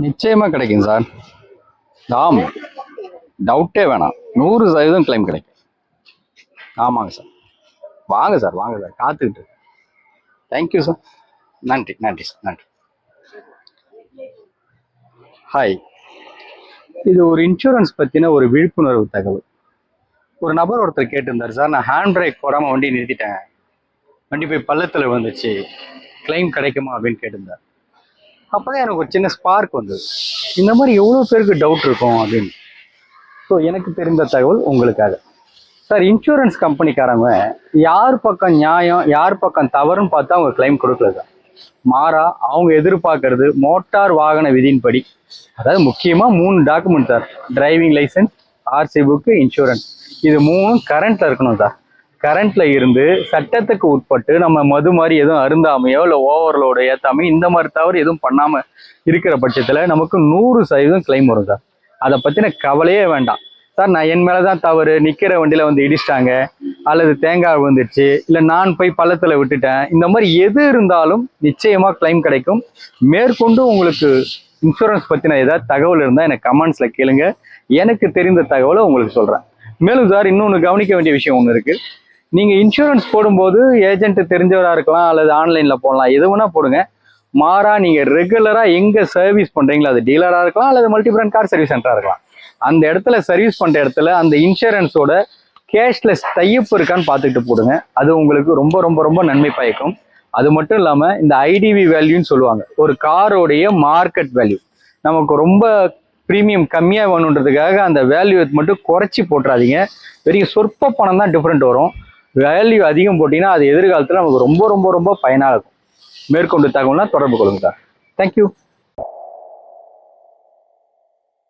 நிச்சயமா கிடைக்கும் சார். ஆம், டவுட்டே வேணாம். 100% கிளைம் கிடைக்கும். ஆமாங்க சார். வாங்க சார், வாங்க சார், காத்துக்கிட்டு. Thank you sir. நன்றி, நன்றி சார், நன்றி. ஹாய். இது ஒரு இன்சூரன்ஸ் பத்தின ஒரு விழிப்புணர்வு தகவல். ஒரு நபர் ஒருத்தர் கேட்டிருந்தார், சார் நான் ஹேண்ட் பிரேக் போடாம வண்டி நிறுத்திட்டேன், வண்டி போய் பள்ளத்துல வந்துச்சு, கிளைம் கிடைக்குமா அப்படின்னு கேட்டிருந்தார். அப்பதான் எனக்கு ஒரு சின்ன ஸ்பார்க் வந்தது, இந்த மாதிரி எவ்வளவு பேருக்கு டவுட் இருக்கும் அப்படின்னு. ஸோ எனக்கு தெரிந்த தகவல் உங்களுக்காக. சார், இன்சூரன்ஸ் கம்பெனிக்காரங்க யார் பக்கம் நியாயம் யார் பக்கம் தவறுன்னு பார்த்தா அவங்க கிளைம் கொடுக்கல சார். மாறா அவங்க எதிர்பார்க்கறது மோட்டார் வாகன விதியின்படி, அதாவது முக்கியமாக 3 document sir: driving licence, RC book, insurance. இது 3 கரண்ட்ல இருக்கணும் சார். கரண்ட்ல இருந்து சட்டத்துக்கு உட்பட்டு நம்ம மது மாதிரி எதுவும் அருந்தாமையோ இல்லை ஓவர்லோடு ஏற்றாமையோ இந்த மாதிரி தவறு எதுவும் பண்ணாமல் இருக்கிற பட்சத்தில் நமக்கு 100% கிளைம் வரும் சார். அதை பற்றின கவலையே வேண்டாம் சார். நான் என் மேலே தான் தவறு, நிற்கிற வண்டியில் வந்து இடிச்சிட்டாங்க, அல்லது தேங்காய் விழுந்துருச்சு, இல்லை நான் போய் பள்ளத்தில் விட்டுட்டேன், இந்த மாதிரி எது இருந்தாலும் நிச்சயமாக கிளைம் கிடைக்கும். மேற்கொண்டு உங்களுக்கு இன்சூரன்ஸ் பற்றின ஏதாவது தகவல் இருந்தால் எனக்கு கமெண்ட்ஸில் கேளுங்க. எனக்கு தெரிந்த தகவலை உங்களுக்கு சொல்கிறேன். மேலும் சார், இன்னொன்று கவனிக்க வேண்டிய விஷயம் ஒன்று இருக்குது. நீங்கள் இன்சூரன்ஸ் போடும்போது ஏஜென்ட் தெரிஞ்சவராக இருக்கலாம், அல்லது ஆன்லைனில் போடலாம், எது வேணால் போடுங்க. மாறா நீங்கள் ரெகுலராக எங்கே சர்வீஸ் பண்ணுறீங்களோ, அது டீலராக இருக்கலாம் அல்லது மல்டி பிராண்ட் கார் சர்வீஸ் சென்டராக இருக்கலாம், அந்த இடத்துல சர்வீஸ் பண்ணுற இடத்துல அந்த இன்சூரன்ஸோட கேஷ்லெஸ் டைப் இருக்கான்னு பார்த்துட்டு போடுங்க. அது உங்களுக்கு ரொம்ப ரொம்ப ரொம்ப நன்மை பயக்கும். அது மட்டும் இல்லாமல் இந்த ஐடிவி வேல்யூன்னு சொல்லுவாங்க, ஒரு காரோடைய மார்க்கெட் வேல்யூ. நமக்கு ரொம்ப ப்ரீமியம் கம்மியாக வேணுன்றதுக்காக அந்த வேல்யூ மட்டும் குறைச்சி போட்டுறாதீங்க. பெரிய சொற்ப பணம் தான் டிஃப்ரெண்ட் வரும். வேல்யூ அதிகம் போட்டிங்கன்னா அது எதிர்காலத்தில் நமக்கு ரொம்ப ரொம்ப ரொம்ப பயனாக இருக்கும். மேற்கொண்டு தகவல்னா தொடர்பு கொள்ளுங்க சார். தேங்க்யூ.